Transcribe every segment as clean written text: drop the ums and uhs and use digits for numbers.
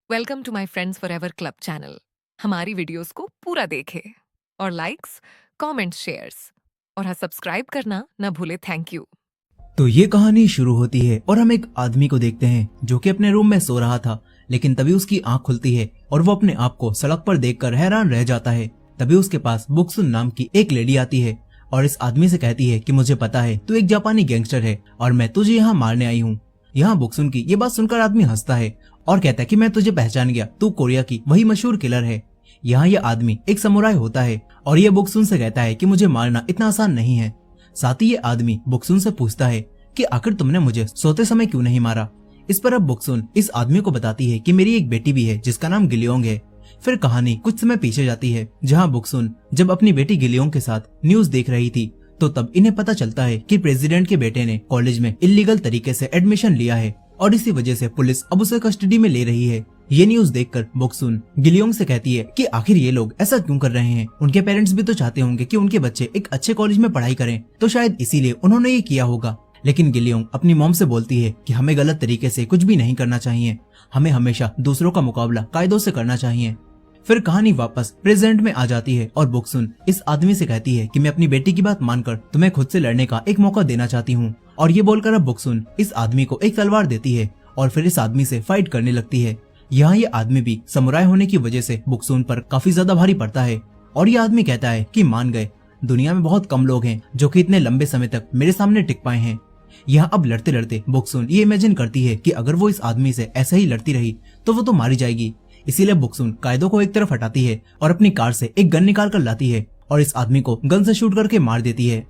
Welcome to my friends forever club channel. हमारी videos को पूरा देखें और लाइक्स, कमेंट्स, शेयर्स और हाँ, सब्सक्राइब करना ना भूले। Thank you. तो ये कहानी शुरू होती है और हम एक आदमी को देखते हैं जो कि अपने रूम में सो रहा था। लेकिन तभी उसकी आंख खुलती है और वो अपने आप को सड़क पर देखकर हैरान रह जाता है। तभी उसके पास बुक्सुन नाम की एक लेडी आती है और इस आदमी से कहती है कि मुझे पता है तू एक जापानी गैंगस्टर है और मैं तुझे यहाँ मारने आई हूँ। यहाँ बुक्सुन की ये बात सुनकर आदमी हंसता है और कहता है कि मैं तुझे पहचान गया, तू कोरिया की वही मशहूर किलर है। यहाँ ये आदमी एक समुराई होता है और ये बुक्सुन से कहता है कि मुझे मारना इतना आसान नहीं है। साथ ही ये आदमी बुक्सुन से पूछता है कि आखिर तुमने मुझे सोते समय क्यों नहीं मारा। इस पर अब बुक्सुन इस आदमी को बताती है कि मेरी एक बेटी भी है जिसका नाम गिलियोंग है। फिर कहानी कुछ समय पीछे जाती है जहाँ बुक्सुन जब अपनी बेटी गिलियोंग के साथ न्यूज देख रही थी तो तब इन्हें पता चलता है कि प्रेसिडेंट के बेटे ने कॉलेज में इल्लीगल तरीके से एडमिशन लिया है और इसी वजह से पुलिस अब उसे कस्टडी में ले रही है। ये न्यूज देखकर बुक्सुन गिलियोंग से कहती है कि आखिर ये लोग ऐसा क्यों कर रहे हैं। उनके पेरेंट्स भी तो चाहते होंगे कि उनके बच्चे एक अच्छे कॉलेज में पढ़ाई करें, तो शायद इसीलिए उन्होंने ये किया होगा। लेकिन गिलियोंग अपनी मॉम से बोलती है कि हमें गलत तरीके से कुछ भी नहीं करना चाहिए, हमें हमेशा दूसरों का मुकाबला कायदों से करना चाहिए। फिर कहानी वापस प्रेजेंट में आ जाती है और बुक्सुन इस आदमी से कहती है कि मैं अपनी बेटी की बात मानकर तुम्हें खुद से लड़ने का एक मौका देना चाहती हूँ। और ये बोलकर अब बुक्सुन इस आदमी को एक तलवार देती है और फिर इस आदमी से फाइट करने लगती है। यहाँ ये आदमी भी समुराई होने की वजह से बुक्सुन पर काफी ज्यादा भारी पड़ता है और ये आदमी कहता है कि मान गए, दुनिया में बहुत कम लोग हैं जो कि इतने लंबे समय तक मेरे सामने टिक पाए हैं। यहाँ अब लड़ते लड़ते बुक्सुन ये इमेजिन करती है कि अगर वो इस आदमी से ऐसे ही लड़ती रही तो वो तो मारी जाएगी। इसीलिए बुक्सुन कायदों को एक तरफ हटाती है और अपनी कार से एक गन निकाल कर लाती है और इस आदमी को गन से शूट करके मार देती है।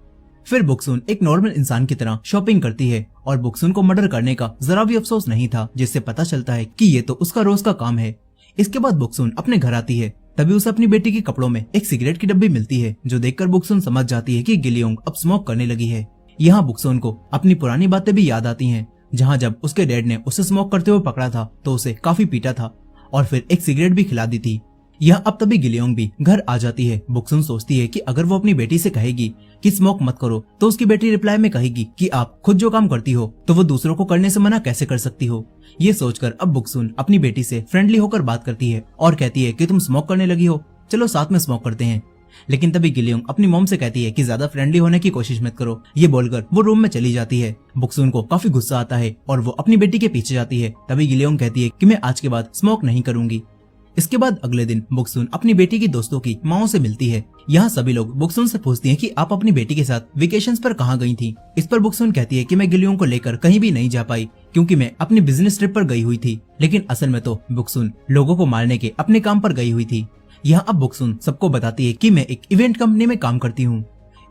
फिर बुक्सुन एक नॉर्मल इंसान की तरह शॉपिंग करती है और बुक्सुन को मर्डर करने का जरा भी अफसोस नहीं था, जिससे पता चलता है कि ये तो उसका रोज का काम है। इसके बाद बुक्सुन अपने घर आती है। तभी उसे अपनी बेटी के कपड़ों में एक सिगरेट की डब्बी मिलती है जो देखकर बुक्सुन समझ जाती है कि गिलियोंग अब स्मोक करने लगी है। यहाँ बुक्सुन को अपनी पुरानी बातें भी याद आती हैं, जहाँ जब उसके डैड ने उसे स्मोक करते हुए पकड़ा था तो उसे काफी पीटा था और फिर एक सिगरेट भी खिला दी थी। यह अब तभी गिलियोंग भी घर आ जाती है। बुक्सुन सोचती है कि अगर वो अपनी बेटी से कहेगी कि स्मोक मत करो तो उसकी बेटी रिप्लाई में कहेगी कि आप खुद जो काम करती हो तो वो दूसरों को करने से मना कैसे कर सकती हो। ये सोचकर अब बुक्सुन अपनी बेटी से फ्रेंडली होकर बात करती है और कहती है कि तुम स्मोक करने लगी हो, चलो साथ में स्मोक करते हैं। लेकिन तभी गिलियोंग अपनी मॉम से कहती है कि ज्यादा फ्रेंडली होने की कोशिश मत करो। ये बोलकर वो रूम में चली जाती है। बुक्सुन को काफी गुस्सा आता है और वो अपनी बेटी के पीछे जाती है। तभी गिलियोंग कहती है कि मैं आज के बाद स्मोक नहीं करूंगी। इसके बाद अगले दिन बुक्सुन अपनी बेटी की दोस्तों की माओ से मिलती है। यहाँ सभी लोग बुक्सुन से पूछती हैं कि आप अपनी बेटी के साथ वेकेशंस पर कहाँ गई थी। इस पर बुक्सुन कहती है कि मैं गिलियोंग को लेकर कहीं भी नहीं जा पाई क्योंकि मैं अपनी बिजनेस ट्रिप पर गई हुई थी। लेकिन असल में तो बुक्सुन लोगों को मारने के अपने काम पर गई हुई थी। यहाँ अब बुक्सुन सबको बताती है कि मैं एक इवेंट कंपनी में काम करती हूँ।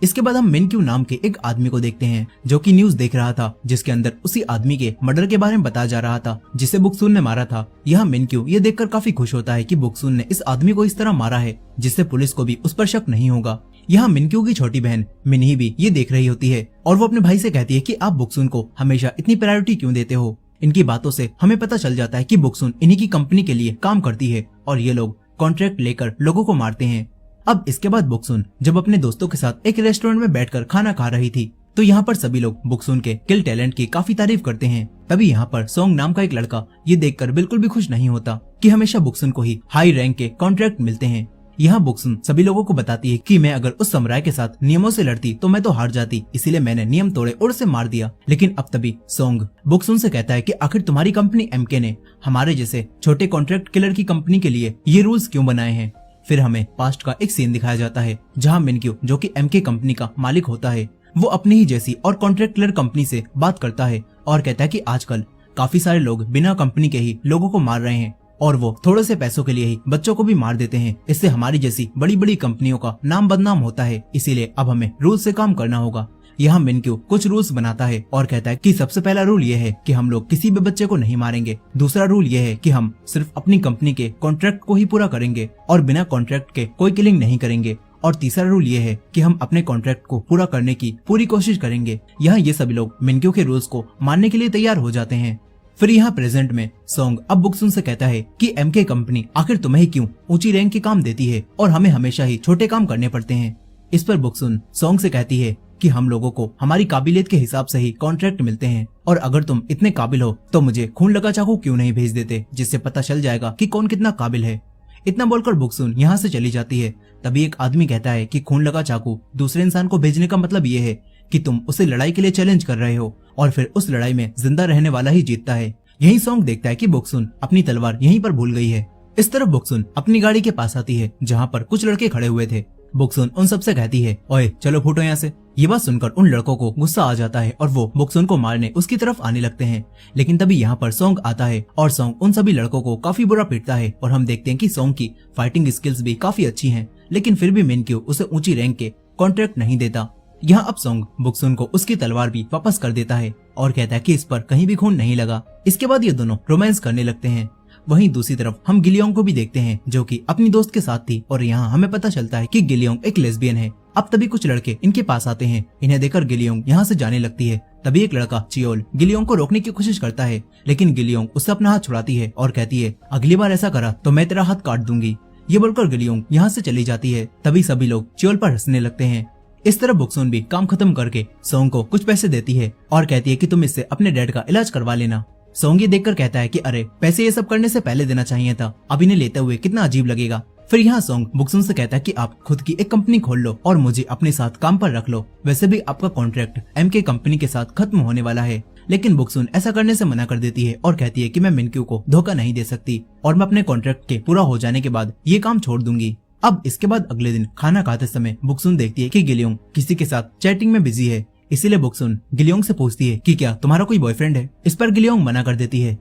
इसके बाद हम मिनक्यू नाम के एक आदमी को देखते हैं जो कि न्यूज देख रहा था, जिसके अंदर उसी आदमी के मर्डर के बारे में बताया जा रहा था जिसे बुक्सुन ने मारा था। यहाँ मिनक्यू ये देखकर काफी खुश होता है कि बुक्सुन ने इस आदमी को इस तरह मारा है जिससे पुलिस को भी उस पर शक नहीं होगा। यहाँ मिनक्यू की छोटी बहन मिनही भी ये देख रही होती है और वो अपने भाई से कहती है कि आप बुक्सुन को हमेशा इतनी प्रायोरिटी क्यों देते हो। इनकी बातों से हमें पता चल जाता है कि बुक्सुन इन्हीं की कंपनी के लिए काम करती है और ये लोग कॉन्ट्रैक्ट लेकर लोगों को मारते हैं। अब इसके बाद बुक्सुन जब अपने दोस्तों के साथ एक रेस्टोरेंट में बैठकर खाना खा रही थी तो यहाँ पर सभी लोग बुक्सुन के किल टैलेंट की काफी तारीफ करते हैं। तभी यहाँ पर सोंग नाम का एक लड़का ये देखकर बिल्कुल भी खुश नहीं होता कि हमेशा बुक्सुन को ही हाई रैंक के कॉन्ट्रैक्ट मिलते हैं। यहाँ बुक्सुन सभी लोगों को बताती है कि मैं अगर उस समुराई के साथ नियमों से लड़ती तो मैं तो हार जाती, इसीलिए मैंने नियम तोड़े और उसे मार दिया। लेकिन अब तभी सोंग बुक्सुन से कहता है कि आखिर तुम्हारी कंपनी एमके ने हमारे जैसे छोटे कॉन्ट्रैक्ट किलर की कंपनी के लिए ये रूल्स क्यों बनाए हैं। फिर हमें पास्ट का एक सीन दिखाया जाता है जहाँ मिनक्यू जो कि एमके कंपनी का मालिक होता है वो अपनी ही जैसी और कॉन्ट्रैक्ट किलर कंपनी से बात करता है और कहता है कि आजकल काफी सारे लोग बिना कंपनी के ही लोगों को मार रहे हैं और वो थोड़े से पैसों के लिए ही बच्चों को भी मार देते हैं। इससे हमारी जैसी बड़ी बड़ी कंपनियों का नाम बदनाम होता है, इसीलिए अब हमें रूल से काम करना होगा। यहाँ मिनक्यू कुछ रूल्स बनाता है और कहता है कि सबसे पहला रूल ये है कि हम लोग किसी भी बच्चे को नहीं मारेंगे। दूसरा रूल ये है कि हम सिर्फ अपनी कंपनी के कॉन्ट्रैक्ट को ही पूरा करेंगे और बिना कॉन्ट्रैक्ट के कोई किलिंग नहीं करेंगे। और तीसरा रूल ये है कि हम अपने कॉन्ट्रैक्ट को पूरा करने की पूरी कोशिश करेंगे। यहाँ ये सभी लोग मिनक्यू के रूल्स को मानने के लिए तैयार हो जाते हैं। फिर यहाँ प्रेजेंट में सोंग अब बुक्सुन से कहता है कि एमके कंपनी आखिर तुम्हें क्यों ऊंची रैंक के काम देती है और हमें हमेशा ही छोटे काम करने पड़ते हैं। इस पर बुक्सुन सोंग से कहती है कि हम लोगों को हमारी काबिलियत के हिसाब से ही कॉन्ट्रैक्ट मिलते हैं, और अगर तुम इतने काबिल हो तो मुझे खून लगा चाकू क्यों नहीं भेज देते, जिससे पता चल जाएगा कि कौन कितना काबिल है। इतना बोलकर बुक्सुन यहाँ से चली जाती है। तभी एक आदमी कहता है कि खून लगा चाकू दूसरे इंसान को भेजने का मतलब ये है कि तुम उसे लड़ाई के लिए चैलेंज कर रहे हो, और फिर उस लड़ाई में जिंदा रहने वाला ही जीतता है। यही सॉन्ग देखता है कि बुक्सुन अपनी तलवार यहीं पर भूल गई है। इस तरफ बुक्सुन अपनी गाड़ी के पास आती है जहाँ पर कुछ लड़के खड़े हुए थे। बुक्सुन उन सबसे कहती है, ओए चलो फूटो यहाँ से। ये बात सुनकर उन लड़कों को गुस्सा आ जाता है और वो बुक्सुन को मारने उसकी तरफ आने लगते हैं। लेकिन तभी यहाँ पर सॉन्ग आता है और सॉन्ग उन सभी लड़कों को काफी बुरा पीटता है, और हम देखते हैं कि सॉन्ग की फाइटिंग स्किल्स भी काफी अच्छी हैं, लेकिन फिर भी मिनक्यू उसे ऊंची रैंक के कॉन्ट्रैक्ट नहीं देता। यहाँ अब सॉन्ग बुक्सुन को उसकी तलवार भी वापस कर देता है और कहता है कि इस पर कहीं भी खून नहीं लगा। इसके बाद ये दोनों रोमांस करने लगते हैं। वहीं दूसरी तरफ हम गिलियोंग को भी देखते हैं जो कि अपनी दोस्त के साथ थी, और यहाँ हमें पता चलता है कि गिलियोंग एक लेस्बियन है। अब तभी कुछ लड़के इनके पास आते हैं। इन्हें देखकर गिलियोंग यहाँ से जाने लगती है। तभी एक लड़का चियोल गिलियोंग को रोकने की कोशिश करता है, लेकिन गिलियोंग उससे अपना हाथ छुड़ाती है और कहती है, अगली बार ऐसा करा तो मैं तेरा हाथ काट दूंगी। ये बोलकर गिलियोंग यहाँ से चली जाती है। तभी सभी लोग चियोल पर हंसने लगते हैं। इस तरह बुक्सुन भी काम खत्म करके सॉन्ग को कुछ पैसे देती है और कहती है कि तुम इससे अपने डैड का इलाज करवा लेना। सॉन्ग ये देखकर कहता है कि अरे पैसे ये सब करने से पहले देना चाहिए था, अब इन्हें लेते हुए कितना अजीब लगेगा। फिर यहाँ सॉन्ग बुक्सुन से कहता है कि आप खुद की एक कंपनी खोल लो और मुझे अपने साथ काम पर रख लो। वैसे भी आपका कॉन्ट्रैक्ट MK कंपनी के साथ खत्म होने वाला है। लेकिन बुक्सुन ऐसा करने से मना कर देती है और कहती है कि मैं मिनक्यू को धोखा नहीं दे सकती और मैं अपने कॉन्ट्रैक्ट के पूरा हो जाने के बाद ये काम छोड़ दूंगी। अब इसके बाद अगले दिन खाना खाते समय बुक्सुन देखती है कि गिलियोंग किसी के साथ चैटिंग में बिजी है। इसीलिए बुक्सुन गिलियोंग से पूछती है कि क्या तुम्हारा कोई बॉयफ्रेंड है। इस पर गिलियोंग मना कर देती है।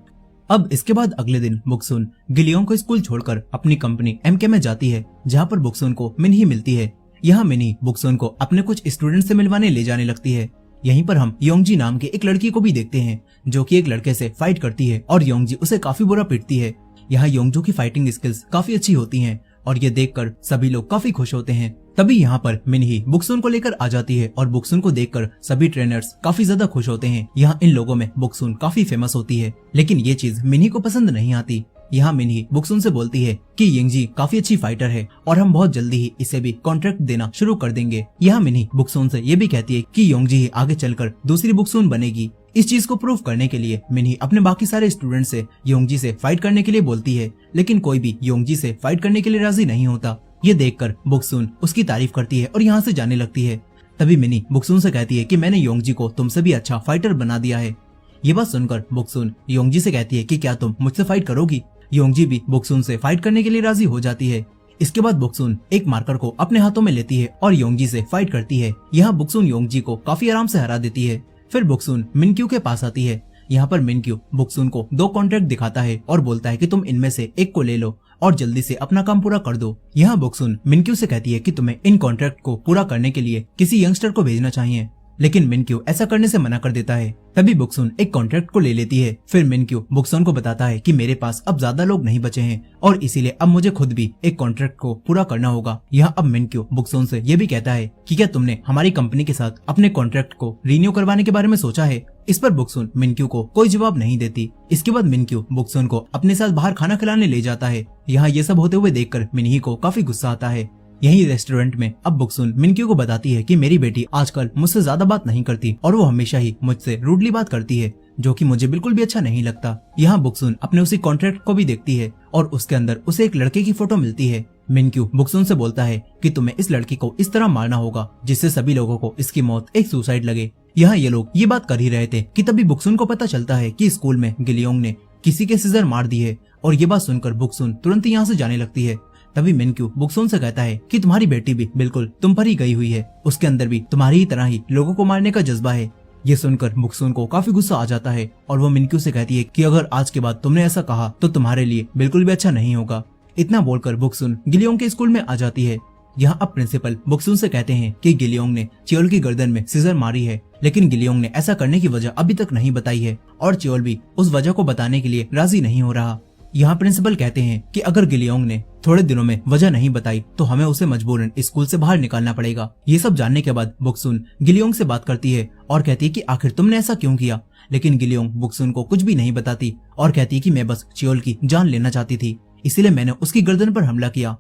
अब इसके बाद अगले दिन बुक्सुन गिलियोंग को स्कूल छोड़कर अपनी कंपनी MK में जाती है, जहाँ पर बुक्सुन को मिनही मिलती है। यहाँ मिनही बुक्सुन को अपने कुछ स्टूडेंट से मिलवाने ले जाने लगती है। यहीं पर हम योंगजी नाम के एक लड़की को भी देखते हैं जो कि एक लड़के से फाइट करती है और योंगजी उसे काफी बुरा पीटती है। यहाँ योंगजू की फाइटिंग स्किल्स काफी अच्छी होती हैं और ये देखकर सभी लोग काफी खुश होते हैं। तभी यहाँ पर मिनही बुक्सुन को लेकर आ जाती है और बुक्सुन को देखकर सभी ट्रेनर्स काफी ज्यादा खुश होते हैं। यहाँ इन लोगों में बुक्सुन काफी फेमस होती है, लेकिन ये चीज मिनही को पसंद नहीं आती। यहाँ मिनही बुक्सुन से बोलती है कि यिंगजी काफी अच्छी फाइटर है और हम बहुत जल्दी ही इसे भी कॉन्ट्रैक्ट देना शुरू कर देंगे। यहाँ मिनही बुक्सुन से ये भी कहती है कि योंगजी ही आगे चलकर दूसरी बुक्सुन बनेगी। इस चीज को प्रूव करने के लिए मिनही अपने बाकी सारे स्टूडेंट से योंगजी से फाइट करने के लिए बोलती है, लेकिन कोई भी योंगजी से फाइट करने के लिए राजी नहीं होता। ये देखकर बुक्सुन उसकी तारीफ करती है और यहाँ से जाने लगती है। तभी मिनी बुक्सुन से कहती है कि मैंने योंगजी को तुमसे भी अच्छा फाइटर बना दिया है। ये बात सुनकर बुक्सुन योंगजी से कहती है कि क्या तुम मुझसे फाइट करोगी। योंगजी भी बुक्सुन से फाइट करने के लिए राजी हो जाती है। इसके बाद बुक्सुन एक मार्कर को अपने हाथों में लेती है और योंगजी से फाइट करती है। यहाँ बुक्सुन योंगजी को काफी आराम से हरा देती है। फिर बुक्सुन मिनक्यू के पास आती है। यहाँ पर मिनक्यू बुक्सुन को 2 कॉन्ट्रैक्ट दिखाता है और बोलता है कि तुम इनमें से एक को ले लो और जल्दी से अपना काम पूरा कर दो। यहाँ बुक्सुन मिनक्यू से कहती है कि तुम्हें इन कॉन्ट्रैक्ट को पूरा करने के लिए किसी यंगस्टर को भेजना चाहिए, लेकिन मिनक्यू ऐसा करने से मना कर देता है। तभी बुक्सुन एक कॉन्ट्रैक्ट को ले लेती है। फिर मिनक्यू बुक्सुन को बताता है कि मेरे पास अब ज्यादा लोग नहीं बचे हैं और इसीलिए अब मुझे खुद भी एक कॉन्ट्रैक्ट को पूरा करना होगा। यहाँ अब मिनक्यू बुक्सुन से ये भी कहता है कि क्या तुमने हमारी कंपनी के साथ अपने कॉन्ट्रैक्ट को रिन्यू करवाने के बारे में सोचा है। इस पर बुक्सुन मिनक्यू को कोई जवाब नहीं देती। इसके बाद मिनक्यू बुक्सुन को अपने साथ बाहर खाना खिलाने ले जाता है। यहाँ ये सब होते हुए देखकर मिनही को काफी गुस्सा आता है। यही रेस्टोरेंट में अब बुक्सुन मिनक्यू को बताती है कि मेरी बेटी आजकल मुझसे ज्यादा बात नहीं करती और वो हमेशा ही मुझसे रूडली बात करती है, जो कि मुझे बिल्कुल भी अच्छा नहीं लगता। यहाँ बुक्सुन अपने उसी कॉन्ट्रैक्ट को भी देखती है और उसके अंदर उसे एक लड़के की फोटो मिलती है। मिनक्यू बुक्सुन से बोलता है कि तुम्हें इस लड़की को इस तरह मारना होगा जिससे सभी लोगों को इसकी मौत एक सुसाइड लगे। यहाँ ये लोग ये बात कर ही रहे थे कि तभी बुक्सुन को पता चलता है कि स्कूल में गिलियोंग ने किसी के सीजर मार दिए और ये बात सुनकर बुक्सुन तुरंत यहाँ से जाने लगती है। तभी मिनक्यू बुक्सुन से कहता है कि तुम्हारी बेटी भी बिल्कुल तुम पर ही गई हुई है, उसके अंदर भी तुम्हारी ही तरह ही लोगों को मारने का जज्बा है। ये सुनकर बुक्सुन को काफी गुस्सा आ जाता है और वो मिनक्यू से कहती है कि अगर आज के बाद तुमने ऐसा कहा तो तुम्हारे लिए बिल्कुल भी अच्छा नहीं होगा। इतना बोलकर बुक्सुन गिलियोंग के स्कूल में आ जाती है। यहाँ अब प्रिंसिपल बुक्सुन से कहते हैं कि गिलियोंग ने चियोल की गर्दन में सीजर मारी है, लेकिन गिलियोंग ने ऐसा करने की वजह अभी तक नहीं बताई है और चियोल भी उस वजह को बताने के लिए राजी नहीं हो रहा। यहाँ प्रिंसिपल कहते हैं कि अगर गिलियोंग ने थोड़े दिनों में वजह नहीं बताई तो हमें उसे मजबूरन स्कूल से बाहर निकालना पड़ेगा। ये सब जानने के बाद बुक्सुन गिलियोंग से बात करती है और कहती है कि आखिर तुमने ऐसा क्यों किया, लेकिन गिलियोंग बुक्सुन को कुछ भी नहीं बताती और कहती है कि मैं बस चियोल की जान लेना चाहती थी, इसीलिए मैंने उसकी गर्दन पर हमला किया।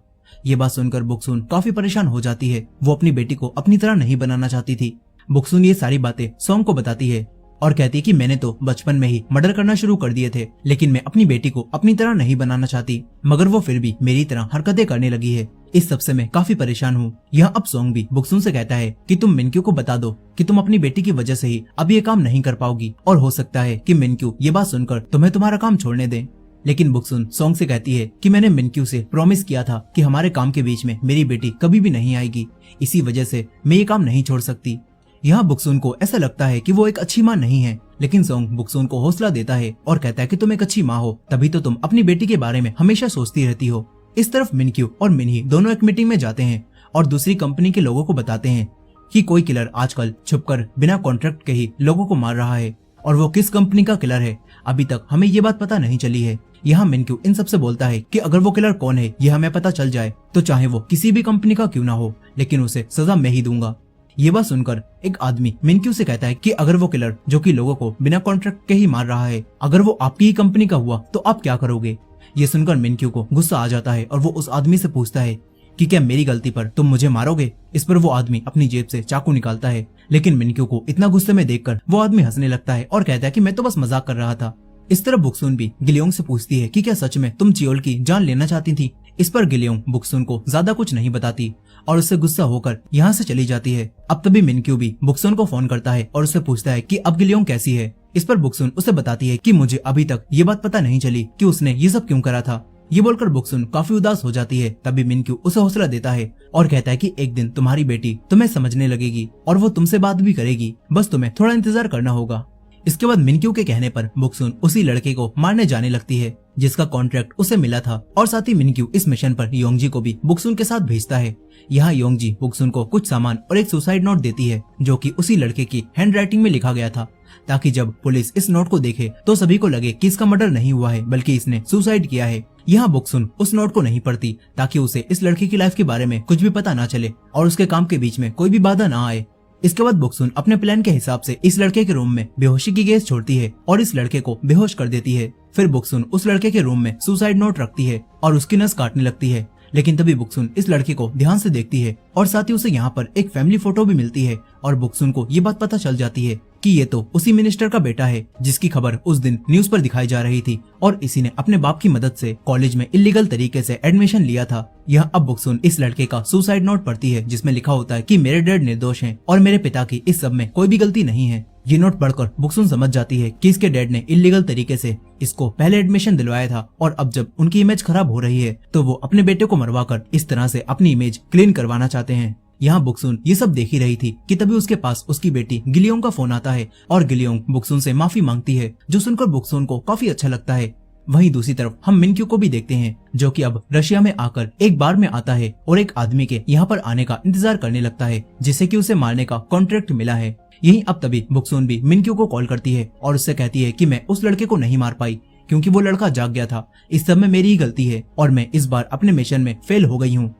ये बात सुनकर बुक्सुन काफी परेशान हो जाती है। वो अपनी बेटी को अपनी तरह नहीं बनाना चाहती थी। बुक्सुन ये सारी बातें सॉन्ग को बताती है और कहती है कि मैंने तो बचपन में ही मर्डर करना शुरू कर दिए थे, लेकिन मैं अपनी बेटी को अपनी तरह नहीं बनाना चाहती, मगर वो फिर भी मेरी तरह हरकतें करने लगी है। इस सब से मैं काफी परेशान हूँ। यह अब सॉन्ग भी बुक्सुन से कहता है कि तुम मिनक्यू को बता दो कि तुम अपनी बेटी की वजह से ही अब ये काम नहीं कर पाओगी, और हो सकता है कि मिनक्यू ये बात सुनकर तुम्हें तुम्हारा काम छोड़ने दे। लेकिन बुक्सुन सॉन्ग से कहती है कि मैंने मिनक्यू से प्रॉमिस किया था कि हमारे काम के बीच में मेरी बेटी कभी भी नहीं आएगी, इसी वजह से मैं ये काम नहीं छोड़ सकती। यहाँ बुक्सुन को ऐसा लगता है कि वो एक अच्छी माँ नहीं है, लेकिन सॉन्ग बुक्सुन को हौसला देता है और कहता है कि तुम एक अच्छी माँ हो, तभी तो तुम अपनी बेटी के बारे में हमेशा सोचती रहती हो। इस तरफ मिनक्यू और मिनही दोनों एक मीटिंग में जाते हैं और दूसरी कंपनी के लोगों को बताते हैं कि कोई किलर आजकल छुपकर बिना कॉन्ट्रैक्ट के ही लोगों को मार रहा है, और वो किस कंपनी का किलर है अभी तक हमें ये बात पता नहीं चली है। यहाँ मिनक्यू इन सबसे बोलता है कि अगर वो किलर कौन है ये हमें पता चल जाए तो चाहे वो किसी भी कंपनी का क्यों ना हो, लेकिन उसे सजा मैं ही दूंगा। ये बात सुनकर एक आदमी मिनक्यू से कहता है कि अगर वो किलर जो कि लोगों को बिना कॉन्ट्रैक्ट के ही मार रहा है, अगर वो आपकी ही कंपनी का हुआ तो आप क्या करोगे। ये सुनकर मिनक्यू को गुस्सा आ जाता है और वो उस आदमी से पूछता है कि क्या मेरी गलती पर तुम मुझे मारोगे। इस पर वो आदमी अपनी जेब से चाकू निकालता है, लेकिन मिनक्यू को इतना गुस्से में देखकर वो आदमी हंसने लगता है और कहता है कि मैं तो बस मजाक कर रहा था। इस तरह बुक्सुन भी गिलियोंग से पूछती है कि क्या सच में तुम चियोल की जान लेना चाहती थी। इस पर गिलियोंग बुक्सुन को ज्यादा कुछ नहीं बताती और उससे गुस्सा होकर यहाँ से चली जाती है। अब तभी मिनक्यू भी बुक्सुन को फोन करता है और उससे पूछता है कि अब गिलियोंग कैसी है। इस पर बुक्सुन उसे बताती है कि मुझे अभी तक ये बात पता नहीं चली कि उसने ये सब क्यों करा था। ये बोलकर बुक्सुन काफी उदास हो जाती है। तभी मिनक्यू उसे हौसला देता है और कहता है कि एक दिन तुम्हारी बेटी तुम्हें समझने लगेगी और वो तुमसे बात भी करेगी, बस तुम्हें थोड़ा इंतजार करना होगा। इसके बाद मिनक्यू के कहने पर बुक्सुन उसी लड़के को मारने जाने लगती है जिसका कॉन्ट्रैक्ट उसे मिला था, और साथ ही मिनक्यू इस मिशन पर योंगजी को भी बुक्सुन के साथ भेजता है। यहाँ योंगजी बुक्सुन को कुछ सामान और एक सुसाइड नोट देती है जो कि उसी लड़के की हैंडराइटिंग में लिखा गया था, ताकि जब पुलिस इस नोट को देखे तो सभी को लगे कि इसका मर्डर नहीं हुआ है बल्कि इसने सुसाइड किया है। यहाँ बुक्सुन उस नोट को नहीं पढ़ती ताकि उसे इस लड़के की लाइफ के बारे में कुछ भी पता ना चले और उसके काम के बीच में कोई भी बाधा ना आए। इसके बाद बुक्सुन अपने प्लान के हिसाब से इस लड़के के रूम में बेहोशी की गैस छोड़ती है और इस लड़के को बेहोश कर देती है। फिर बुक्सुन उस लड़के के रूम में सुसाइड नोट रखती है और उसकी नस काटने लगती है, लेकिन तभी बुक्सुन इस लड़के को ध्यान से देखती है और साथ ही उसे यहाँ पर एक फैमिली फोटो भी मिलती है और बुक्सुन को ये बात पता चल जाती है कि ये तो उसी मिनिस्टर का बेटा है जिसकी खबर उस दिन न्यूज पर दिखाई जा रही थी और इसी ने अपने बाप की मदद से कॉलेज में इलीगल तरीके से एडमिशन लिया था। यह अब बुक्सुन इस लड़के का सुसाइड नोट पढ़ती है जिसमें लिखा होता है कि मेरे डैड निर्दोष हैं और मेरे पिता की इस सब में कोई भी गलती नहीं है। ये नोट पढ़कर बुक्सुन समझ जाती है कि इसके डैड ने इलीगल तरीके से इसको पहले एडमिशन दिलवाया था और अब जब उनकी इमेज खराब हो रही है तो वो अपने बेटे को मरवाकर इस तरह से अपनी इमेज क्लीन करवाना चाहते हैं। यहाँ बुक्सुन ये सब देख ही रही थी कि तभी उसके पास उसकी बेटी गिलियोंग का फोन आता है और गिलियोंग बुक्सुन से माफी मांगती है, जो सुनकर बुक्सुन को काफी अच्छा लगता है। वहीं दूसरी तरफ हम मिनक्यू को भी देखते हैं जो कि अब रशिया में आकर एक बार में आता है और एक आदमी के यहाँ पर आने का इंतजार करने लगता है जिससे कि उसे मारने का कॉन्ट्रैक्ट मिला है। यहीं अब तभी बुक्सुन भी मिनक्यू को कॉल करती है और उससे कहती है कि मैं उस लड़के को नहीं मार पाई क्योंकि वो लड़का जाग गया था, इस सब में मेरी ही गलती है और मैं इस बार अपने मिशन में फेल हो गई हूँ।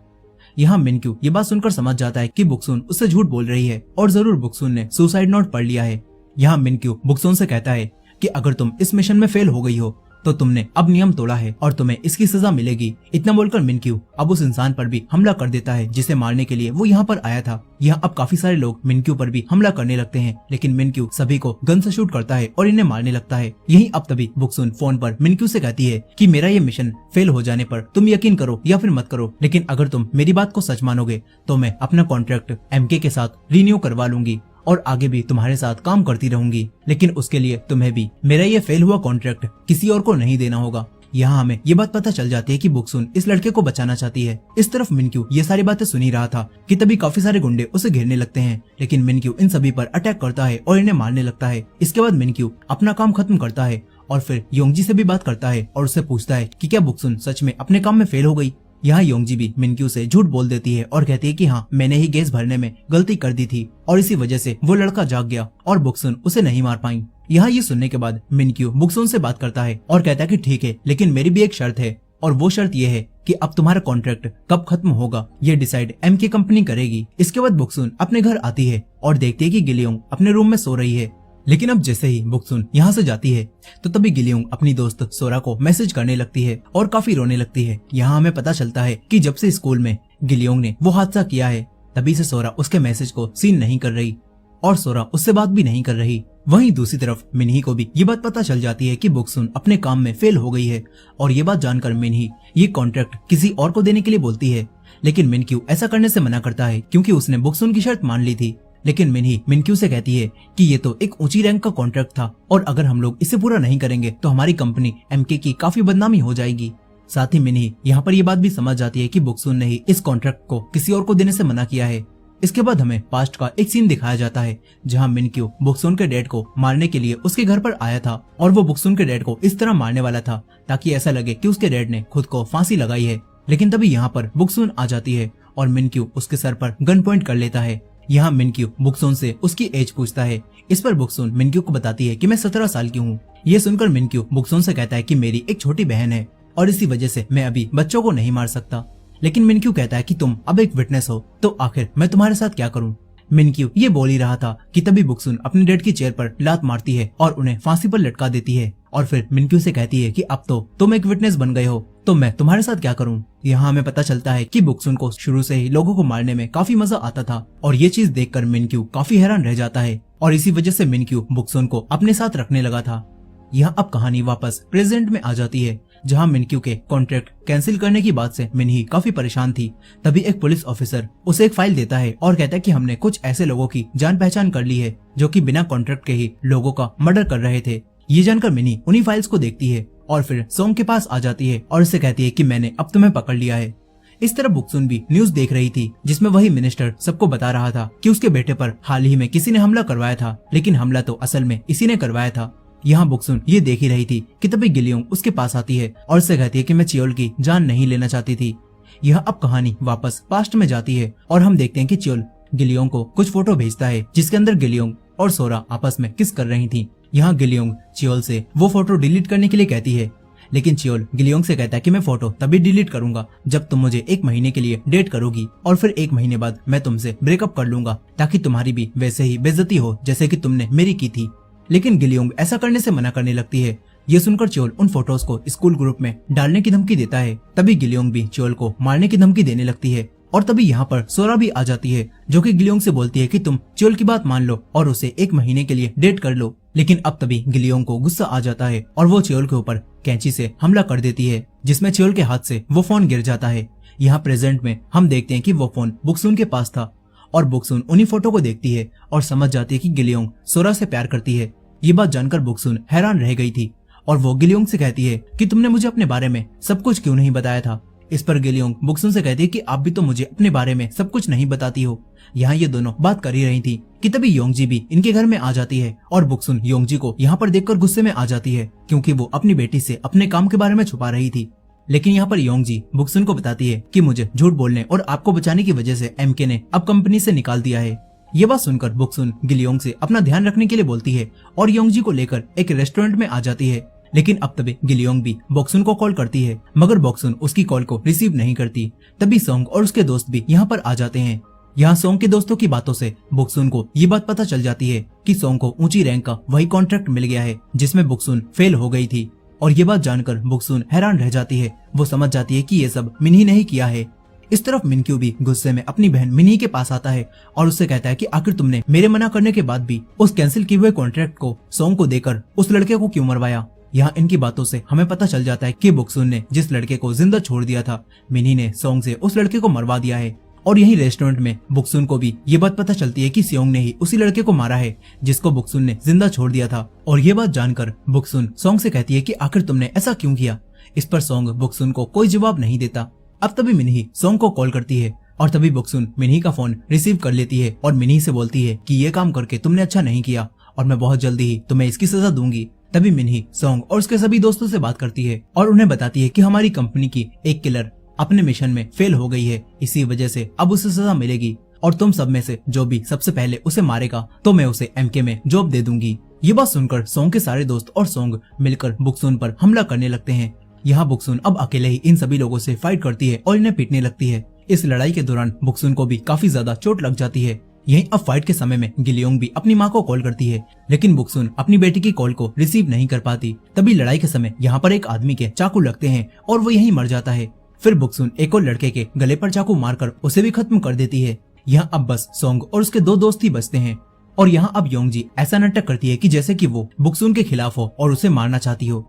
यहाँ मिनक्यू ये बात सुनकर समझ जाता है कि बुक्सुन उससे झूठ बोल रही है और जरूर बुक्सुन ने सुसाइड नोट पढ़ लिया है। यहाँ मिनक्यू बुक्सुन से कहता है कि अगर तुम इस मिशन में फेल हो गई हो तो तुमने अब नियम तोड़ा है और तुम्हें इसकी सजा मिलेगी। इतना बोलकर मिनक्यू अब उस इंसान पर भी हमला कर देता है जिसे मारने के लिए वो यहाँ पर आया था। यहाँ अब काफी सारे लोग मिनक्यू पर भी हमला करने लगते हैं, लेकिन मिनक्यू सभी को गन से शूट करता है और इन्हें मारने लगता है। यही अब तभी बुक्सुन फोन पर मिनक्यू से कहती है कि मेरा ये मिशन फेल हो जाने पर तुम यकीन करो या फिर मत करो, लेकिन अगर तुम मेरी बात को सच मानोगे तो मैं अपना कॉन्ट्रैक्ट एमके के साथ रिन्यू करवा लूंगी और आगे भी तुम्हारे साथ काम करती रहूंगी, लेकिन उसके लिए तुम्हें भी मेरा ये फेल हुआ कॉन्ट्रैक्ट किसी और को नहीं देना होगा। यहाँ हमें ये बात पता चल जाती है कि बुक्सुन इस लड़के को बचाना चाहती है। इस तरफ मिनक्यू ये सारी बातें सुन ही रहा था कि तभी काफी सारे गुंडे उसे घेरने लगते हैं, लेकिन मिनक्यू इन सभी पर अटैक करता है और इन्हें मारने लगता है। इसके बाद मिनक्यू अपना काम खत्म करता है और फिर योंगजी से भी बात करता है और उससे पूछता है कि क्या बुक्सुन सच में अपने काम में फेल हो गई। यहाँ योंगजी भी मिनक्यू से झूठ बोल देती है और कहती है कि हाँ, मैंने ही गैस भरने में गलती कर दी थी और इसी वजह से वो लड़का जाग गया और बुक्सुन उसे नहीं मार पाई। यहाँ ये सुनने के बाद मिनक्यू बुक्सुन से बात करता है और कहता है कि ठीक है, लेकिन मेरी भी एक शर्त है और वो शर्त ये है कि अब तुम्हारा कॉन्ट्रैक्ट कब खत्म होगा ये डिसाइड एमके कंपनी करेगी। इसके बाद बुक्सुन अपने घर आती है और देखती है कि गिलियोंग अपने रूम में सो रही है, लेकिन अब जैसे ही बुक्सुन यहाँ से जाती है तो तभी गिलियोंग अपनी दोस्त सोरा को मैसेज करने लगती है और काफी रोने लगती है। यहाँ हमें पता चलता है कि जब से स्कूल में गिलियोंग ने वो हादसा किया है तभी से सोरा उसके मैसेज को सीन नहीं कर रही। और सोरा उससे बात भी नहीं कर रही। वहीं दूसरी तरफ मिनही को भी ये बात पता चल जाती है कि बुक्सुन अपने काम में फेल हो गई है और ये बात जानकर मिनही ये कॉन्ट्रैक्ट किसी और को देने के लिए बोलती है, लेकिन मिनक्यू ऐसा करने से मना करता है क्योंकि उसने बुक्सुन की शर्त मान ली थी। लेकिन मिनही मिनक्यू से कहती है कि ये तो एक ऊंची रैंक का कॉन्ट्रैक्ट था और अगर हम लोग इसे पूरा नहीं करेंगे तो हमारी कंपनी एमके की काफी बदनामी हो जाएगी। साथ ही मिनही यहाँ पर ये बात भी समझ जाती है कि बुक्सुन ने ही इस कॉन्ट्रैक्ट को किसी और को देने से मना किया है। इसके बाद हमें पास्ट का एक सीन दिखाया जाता है जहाँ मिनक्यू बुक्सुन के डैड को मारने के लिए उसके घर पर आया था और वो बुक्सुन के डैड को इस तरह मारने वाला था ताकि ऐसा लगे कि उसके डैड ने खुद को फांसी लगाई है। लेकिन तभी यहाँ पर बुक्सुन आ जाती है और मिनक्यू उसके सर पर गन पॉइंट कर लेता है। यहाँ मिनक्यू बुक्सुन से उसकी एज पूछता है। इस पर बुक्सुन मिनक्यू को बताती है कि मैं 17 साल की हूँ। ये सुनकर मिनक्यू बुक्सुन से कहता है कि मेरी एक छोटी बहन है और इसी वजह से मैं अभी बच्चों को नहीं मार सकता। लेकिन मिनक्यू कहता है कि तुम अब एक विटनेस हो तो आखिर मैं तुम्हारे साथ क्या करूं। मिनक्यू ये बोल ही रहा था कि तभी बुक्सुन अपने डैड की चेयर पर लात मारती है और उन्हें फांसी पर लटका देती है और फिर मिनक्यू से कहती है कि अब तो तुम एक विटनेस बन गए हो तो मैं तुम्हारे साथ क्या करूं। यहाँ हमें पता चलता है कि बुक्सुन को शुरू से ही लोगों को मारने में काफी मजा आता था और ये चीज देखकर मिनक्यू काफी हैरान रह जाता है और इसी वजह से मिनक्यू बुक्सुन को अपने साथ रखने लगा था। यहाँ अब कहानी वापस प्रेजेंट में आ जाती है जहाँ मिनक्यू के कॉन्ट्रैक्ट कैंसिल करने की बात से मिनही काफी परेशान थी। तभी एक पुलिस ऑफिसर उसे एक फाइल देता है और कहता है कि हमने कुछ ऐसे लोगों की जान पहचान कर ली है जो कि बिना कॉन्ट्रैक्ट के ही लोगों का मर्डर कर रहे थे। ये जानकर मिनी उन्हीं फाइल्स को देखती है और फिर सोंग के पास आ जाती है और उससे कहती है कि मैंने अब तुम्हें पकड़ लिया है। इस तरह बुक्सुन भी न्यूज देख रही थी जिसमें वही मिनिस्टर सबको बता रहा था कि उसके बेटे पर हाल ही में किसी ने हमला करवाया था, लेकिन हमला तो असल में इसी ने करवाया था। यहाँ बुक्सुन ये देख ही रही थी कि तभी गिलियोंग उसके पास आती है और उससे कहती है कि मैं चियोल की जान नहीं लेना चाहती थी। यह अब कहानी वापस पास्ट में जाती है और हम देखते हैं कि चियोल गिलियोंग को कुछ फोटो भेजता है जिसके अंदर गिलियोंग और सोरा आपस में किस कर रही थी। यहाँ गिलियोंग चियोल से वो फोटो डिलीट करने के लिए कहती है, लेकिन चियोल गिलियोंग से कहता है कि मैं फोटो तभी डिलीट करूंगा जब तुम मुझे 1 महीने के लिए डेट करोगी और फिर 1 महीने बाद मैं तुमसे ब्रेकअप कर लूंगा ताकि तुम्हारी भी वैसे ही बेइज्जती हो जैसे कि तुमने मेरी की थी। लेकिन गिलियोंग ऐसा करने से मना करने लगती है। ये सुनकर चियोल उन फोटोज को स्कूल ग्रुप में डालने की धमकी देता है। तभी गिलियोंग भी चियोल को मारने की धमकी देने लगती है और तभी यहाँ पर सोरा भी आ जाती है जो कि गिलियोंग से बोलती है कि तुम चियोल की बात मान लो और उसे 1 महीने के लिए डेट कर लो। लेकिन अब तभी गिलियोंग को गुस्सा आ जाता है और वो चियोल के ऊपर कैंची से हमला कर देती है जिसमें चियोल के हाथ से वो फोन गिर जाता है। यहाँ प्रेजेंट में हम देखते हैं कि वो फोन बुक्सुन के पास था और बुक्सुन उन्हीं फोटो को देखती है और समझ जाती है कि गिलियोंग सोरा से प्यार करती है। ये बात जानकर बुक्सुन हैरान रह गई थी और वो गिलियोंग से कहती है कि तुमने मुझे अपने बारे में सब कुछ क्यों नहीं बताया था। इस पर गिलियोंग बुक्सुन से कहती है कि आप भी तो मुझे अपने बारे में सब कुछ नहीं बताती हो। यहाँ ये दोनों बात कर ही रही थी कि तभी योंगजी भी इनके घर में आ जाती है और बुक्सुन योंगजी को यहाँ पर देखकर गुस्से में आ जाती है क्योंकि वो अपनी बेटी से अपने काम के बारे में छुपा रही थी। लेकिन यहाँ पर योंगजी बुक्सुन को बताती है कि मुझे झूठ बोलने और आपको बचाने की वजह से एमके ने अब कंपनी से निकाल दिया है। ये बात सुनकर बुक्सुन गिलियोंग से अपना ध्यान रखने के लिए बोलती है और योंगजी को लेकर एक रेस्टोरेंट में आ जाती है। लेकिन अब तभी गिलियोंग भी बॉक्सुन को कॉल करती है मगर बॉक्सुन उसकी कॉल को रिसीव नहीं करती। तभी सोंग और उसके दोस्त भी यहाँ पर आ जाते हैं। यहाँ सोंग के दोस्तों की बातों से बुक्सुन को ये बात पता चल जाती है कि सोंग को ऊंची रैंक का वही कॉन्ट्रैक्ट मिल गया है जिसमें बुक्सुन फेल हो गई थी। और ये बात जानकर बुक्सुन हैरान रह जाती है। वो समझ जाती है कि ये सब मिनही ने ही किया है। इस तरफ मिनक्यू भी गुस्से में अपनी बहन मिनही के पास आता है और उससे कहता है कि आखिर तुमने मेरे मना करने के बाद भी उस कैंसिल किए हुए कॉन्ट्रैक्ट को सोंग को देकर उस लड़के को क्यों मरवाया। यहाँ इनकी बातों से हमें पता चल जाता है कि बुक्सुन ने जिस लड़के को जिंदा छोड़ दिया था मिनही ने सोंग से उस लड़के को मरवा दिया है। और यही रेस्टोरेंट में बुक्सुन को भी ये बात पता चलती है कि सोंग ने ही उसी लड़के को मारा है जिसको बुक्सुन ने जिंदा छोड़ दिया था। और ये बात जानकर बुक्सुन सोंग से कहती है कि आखिर तुमने ऐसा क्यों किया। इस पर सोंग बुक्सुन को कोई जवाब नहीं देता। अब तभी मिनही सोंग को कॉल करती है और तभी बुक्सुन मिनही का फोन रिसीव कर लेती है और मिनही से बोलती है कि ये काम करके तुमने अच्छा नहीं किया और मैं बहुत जल्दी ही तुम्हें इसकी सजा दूंगी। तभी मिनही सोंग और उसके सभी दोस्तों से बात करती है और उन्हें बताती है कि हमारी कंपनी की एक किलर अपने मिशन में फेल हो गई है, इसी वजह से अब उसे सजा मिलेगी और तुम सब में से जो भी सबसे पहले उसे मारेगा तो मैं उसे एमके में जॉब दे दूंगी। ये बात सुनकर सोंग के सारे दोस्त और सोंग मिलकर बुक्सुन पर हमला करने लगते हैं। यहाँ बुक्सुन अब अकेले ही इन सभी लोगों से फाइट करती है और इन्हें पीटने लगती है। इस लड़ाई के दौरान बुक्सुन को भी काफी ज्यादा चोट लग जाती है। यहीं अब फाइट के समय में गिलियोंग भी अपनी माँ को कॉल करती है लेकिन बुक्सुन अपनी बेटी की कॉल को रिसीव नहीं कर पाती। तभी लड़ाई के समय यहाँ पर एक आदमी के चाकू लगते हैं और वो यहीं मर जाता है। फिर बुक्सुन एक और लड़के के गले पर चाकू मारकर उसे भी खत्म कर देती है। यहाँ अब बस सोंग और उसके 2 दोस्त ही बचते हैं और यहाँ अब योंगजी ऐसा नाटक करती है कि जैसे कि वो बुक्सुन के खिलाफ हो और उसे मारना चाहती हो।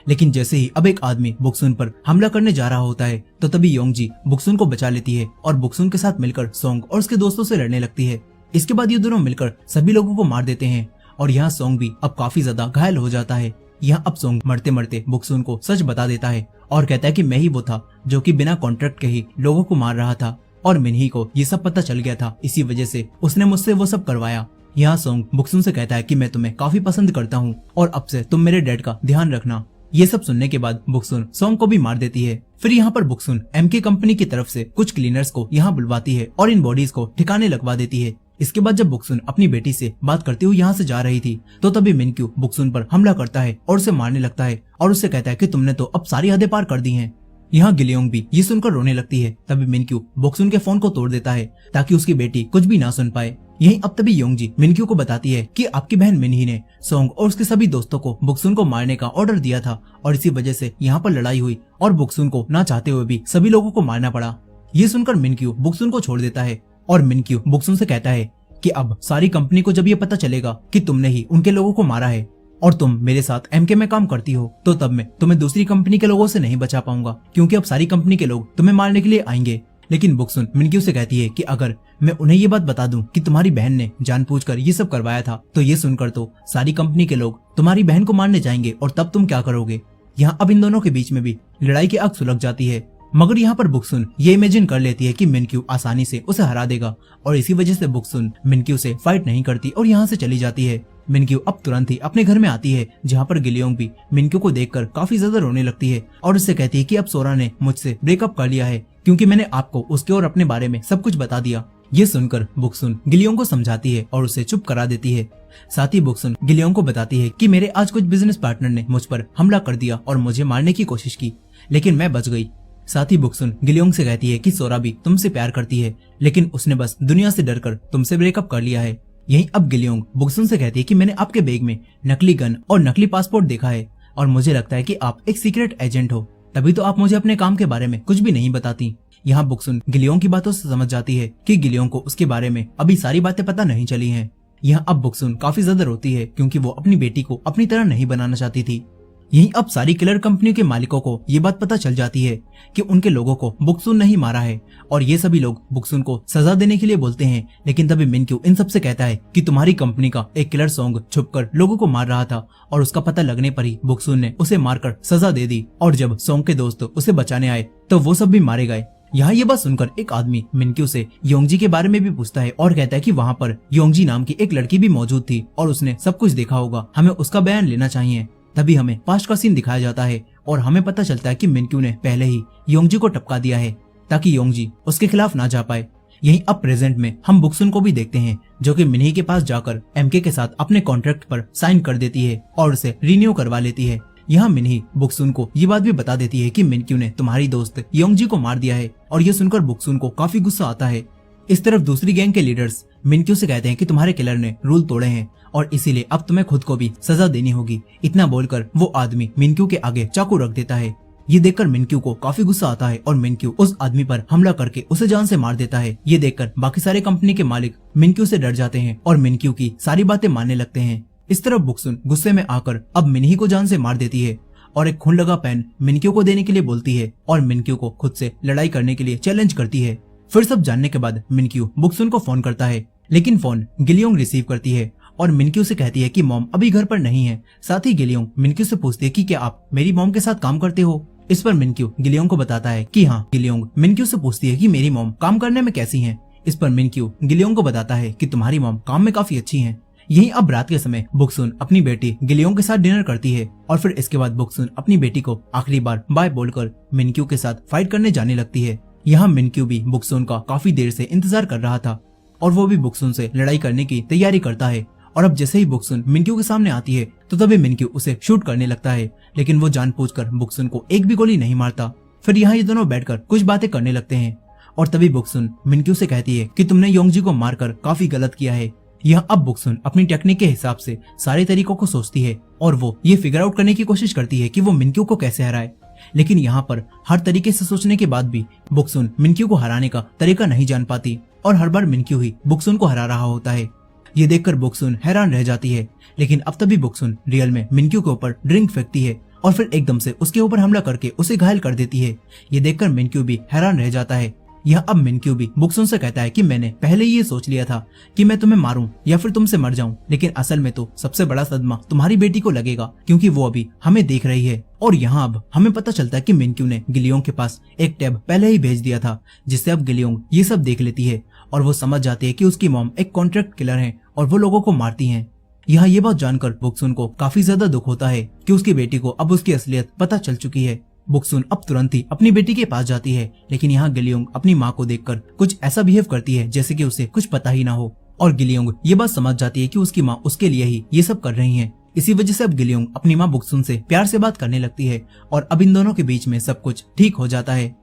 लेकिन जैसे ही अब एक आदमी बुक्सुन पर हमला करने जा रहा होता है तो तभी योंगजी बुक्सुन को बचा लेती है और बुक्सुन के साथ मिलकर सोंग और उसके दोस्तों से लड़ने लगती है। इसके बाद ये दोनों मिलकर सभी लोगों को मार देते हैं और यहाँ सोंग भी अब काफी ज्यादा घायल हो जाता है। यहाँ अब सोंग मरते मरते बुक्सुन को सच बता देता है और कहता है कि मैं ही वो था जो कि बिना कॉन्ट्रैक्ट के ही लोगों को मार रहा था और मिनही को ये सब पता चल गया था, इसी वजह से उसने मुझसे वो सब करवाया। यहाँ सोंग बुक्सुन से कहता है कि मैं तुम्हें काफी पसंद करता हूँ और अब से तुम मेरे डैड का ध्यान रखना। ये सब सुनने के बाद बुक्सुन सोंग को भी मार देती है। फिर यहाँ पर बुक्सुन एमके कंपनी की तरफ से कुछ क्लीनर्स को यहाँ बुलवाती है और इन बॉडीज को ठिकाने लगवा देती है। इसके बाद जब बुक्सुन अपनी बेटी से बात करते हुए यहाँ से जा रही थी तो तभी मिनक्यू बुक्सुन पर हमला करता है और उसे मारने लगता है और उससे कहता है कि तुमने तो अब सारी हदें पार कर दी हैं। यहाँ गिलियोंग भी ये सुनकर रोने लगती है। तभी मिनक्यू बुक्सुन के फोन को तोड़ देता है ताकि उसकी बेटी कुछ भी ना सुन पाए। यहीं अब तभी योंगजी मिनक्यू को बताती है कि आपकी बहन मिनही ने सोंग और उसके सभी दोस्तों को बुक्सुन को मारने का ऑर्डर दिया था और इसी वजह से यहाँ पर लड़ाई हुई और बुक्सुन को ना चाहते हुए भी सभी लोगों को मारना पड़ा। ये सुनकर मिनक्यू बुक्सुन को छोड़ देता है और मिनक्यू बुक्सुन से कहता है कि अब सारी कंपनी को जब ये पता चलेगा कि तुमने ही उनके लोगों को मारा है और तुम मेरे साथ एमके में काम करती हो तो तब मैं तुम्हें दूसरी कंपनी के लोगों से नहीं बचा पाऊंगा क्योंकि अब सारी कंपनी के लोग तुम्हें मारने के लिए आएंगे। लेकिन बुक्सुन मिनक्यू से कहती है कि अगर मैं उन्हें ये बात बता दूं कि तुम्हारी बहन ने जानबूझकर ये सब करवाया था तो ये सुनकर तो सारी कंपनी के लोग तुम्हारी बहन को मारने जाएंगे और तब तुम क्या करोगे। यहाँ अब इन दोनों के बीच में भी लड़ाई की आग सुलग जाती है मगर यहाँ पर बुक्सुन ये इमेजिन कर लेती है कि मिनक्यू आसानी से उसे हरा देगा और इसी वजह से बुक्सुन मिनक्यू से फाइट नहीं करती और यहाँ से चली जाती है। मिनक्यू अब तुरंत ही अपने घर में आती है जहाँ पर गिलियोंग भी मिनक्यू को देखकर काफी ज्यादा रोने लगती है और उससे कहती है कि अब सोरा ने मुझसे ब्रेकअप कर लिया है क्योंकि मैंने आपको उसके और अपने बारे में सब कुछ बता दिया। ये सुनकर बुक्सुन गिलियोंग को समझाती है और उसे चुप करा देती है। साथ ही बुक्सुन गिलियोंग को बताती है कि मेरे आज कुछ बिजनेस पार्टनर ने मुझ पर हमला कर दिया और मुझे मारने की कोशिश की लेकिन मैं बच गई। साथ ही बुक्सुन गिलियोंग से कहती है कि सोरा भी तुमसे प्यार करती है लेकिन उसने बस दुनिया से डरकर तुमसे ब्रेकअप कर लिया है। यहीं अब गिलियोंग बुक्सुन से कहती है कि मैंने आपके बैग में नकली गन और नकली पासपोर्ट देखा है और मुझे लगता है कि आप एक सीक्रेट एजेंट हो, तभी तो आप मुझे अपने काम के बारे में कुछ भी नहीं बताती। यहाँ बुक्सुन गिलियोंग की बातों से समझ जाती है कि गिलियोंग को उसके बारे में अभी सारी बातें पता नहीं चली हैं। यहाँ अब बुक्सुन काफी ज्यादा रोती है क्योंकि वो अपनी बेटी को अपनी तरह नहीं बनाना चाहती थी। यहीं अब सारी किलर कंपनियों के मालिकों को ये बात पता चल जाती है कि उनके लोगों को बुक्सुन नहीं मारा है और ये सभी लोग बुक्सुन को सजा देने के लिए बोलते हैं। लेकिन तभी मिनक्यू इन सबसे कहता है कि तुम्हारी कंपनी का एक किलर सोंग छुपकर लोगों को मार रहा था और उसका पता लगने पर ही बुक्सुन ने उसे मारकर सजा दे दी और जब सोंग के दोस्त उसे बचाने आए तो वो सब भी मारे गए। यहाँ ये बात सुनकर एक आदमी मिनक्यू से योंगजी के बारे में भी पूछता है और कहता है कि वहाँ पर योंगजी नाम की एक लड़की भी मौजूद थी और उसने सब कुछ देखा होगा, हमें उसका बयान लेना चाहिए। तभी हमें पास्ट का सीन दिखाया जाता है और हमें पता चलता है कि मिनक्यू ने पहले ही योंगजी को टपका दिया है ताकि योंगजी उसके खिलाफ ना जा पाए। यहीं अब प्रेजेंट में हम बुक्सुन को भी देखते हैं जो कि मिनही के पास जाकर एमके के साथ अपने कॉन्ट्रैक्ट पर साइन कर देती है और उसे रिन्यू करवा लेती है। यहाँ मिनही बुक्सुन को ये बात भी बता देती है कि मिनक्यू ने तुम्हारी दोस्त योंगजी को मार दिया है और ये सुनकर बुक्सुन को काफी गुस्सा आता है। इस तरफ दूसरी गैंग के लीडर्स मिनक्यू से कहते हैं कि तुम्हारे किलर ने रूल तोड़े हैं और इसीलिए अब तुम्हें खुद को भी सजा देनी होगी। इतना बोलकर वो आदमी मिनक्यू के आगे चाकू रख देता है। ये देखकर मिनक्यू को काफी गुस्सा आता है और मिनक्यू उस आदमी पर हमला करके उसे जान से मार देता है। ये देखकर बाकी सारे कंपनी के मालिक मिनक्यू से डर जाते हैं और मिनक्यू की सारी बातें मानने लगते हैं। इस तरफ बुक्सुन गुस्से में आकर अब मिनही को जान से मार देती है और एक खून लगा पेन मिनक्यू को देने के लिए बोलती है और मिनक्यू को खुद से लड़ाई करने के लिए चैलेंज करती है। फिर सब जानने के बाद मिनक्यू बुक्सुन को फोन करता है लेकिन फोन गिलियोंग रिसीव करती है और मिनक्यू से कहती है कि मॉम अभी घर पर नहीं है। साथ ही गिलियोंग मिनक्यू से पूछती है कि क्या आप मेरी मॉम के साथ काम करते हो। इस पर मिनक्यू गिलियोंग को बताता है कि हाँ। गिलियोंग मिनक्यू से पूछती है कि मेरी मॉम काम करने में कैसी हैं। इस पर मिनक्यू गिलियोंग को बताता है कि तुम्हारी मॉम काम में काफी अच्छी हैं। यहीं अब रात के समय बुक्सुन अपनी बेटी गिलियोंग के साथ डिनर करती है और फिर इसके बाद बुक्सुन अपनी बेटी को आखिरी बार बाय बोलकर मिनक्यू के साथ फाइट करने जाने लगती है। यहाँ मिनक्यू भी बुक्सुन का काफी देर से इंतजार कर रहा था और वो भी बुक्सुन से लड़ाई करने की तैयारी करता है और अब जैसे ही बुक्सुन मिनक्यू के सामने आती है तो तभी मिनक्यू उसे शूट करने लगता है लेकिन वो जानबूझकर बुक्सुन को एक भी गोली नहीं मारता। फिर यहाँ ये दोनों बैठकर कुछ बातें करने लगते हैं और तभी बुक्सुन मिनक्यू से कहती है कि तुमने योंगजी को मारकर काफी गलत किया है। यहाँ अब बुक्सुन अपनी टेक्निक के हिसाब से सारे तरीकों को सोचती है और वो ये फिगर आउट करने की कोशिश करती है कि वो मिनक्यू को कैसे हराए। लेकिन यहाँ पर हर तरीके से सोचने के बाद भी बुक्सुन मिनक्यू को हराने का तरीका नहीं जान पाती और हर बार मिनक्यू ही बुक्सुन को हरा रहा होता है। ये देखकर बुक्सुन हैरान रह जाती है, लेकिन अब तभी बुक्सुन रियल में मिनक्यू के ऊपर ड्रिंक फेंकती है और फिर एकदम से उसके ऊपर हमला करके उसे घायल कर देती है। ये देखकर मिनक्यू भी हैरान रह जाता है। यह अब मिनक्यू भी बुक्सुन से कहता है कि मैंने पहले ही ये सोच लिया था कि मैं तुम्हें मारूं या फिर तुमसे मर जाऊं, लेकिन असल में तो सबसे बड़ा सदमा तुम्हारी बेटी को लगेगा, क्योंकि वो अभी हमें देख रही है। और यहाँ अब हमें पता चलता है कि मिनक्यू ने गिलियोंग के पास एक टैब पहले ही भेज दिया था, जिससे अब गिलियोंग ये सब देख लेती है और वो समझ जाती है कि उसकी मॉम एक कॉन्ट्रैक्ट किलर है और वो लोगों को मारती है। यहाँ ये बात जानकर बुक्सुन को काफी ज्यादा दुख होता है कि उसकी बेटी को अब उसकी असलियत पता चल चुकी है। बुक्सुन अब तुरंत ही अपनी बेटी के पास जाती है, लेकिन यहाँ गिलियोंग अपनी माँ को देखकर कुछ ऐसा बिहेव करती है जैसे कि उसे कुछ पता ही ना हो। और गिलियोंग ये बात समझ जाती है कि उसकी माँ उसके लिए ही ये सब कर रही है। इसी वजह से अब गिलियोंग अपनी माँ बुक्सुन से प्यार से बात करने लगती है और अब इन दोनों के बीच में सब कुछ ठीक हो जाता है।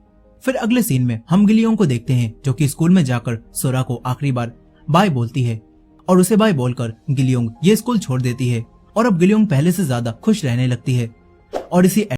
फिर अगले सीन में हम गिलियोंग को देखते हैं जो कि स्कूल में जाकर सोरा को आखिरी बार बाय बोलती है और उसे बाय बोलकर गिलियोंग ये स्कूल छोड़ देती है और अब गिलियोंग पहले से ज्यादा खुश रहने लगती है। और इसी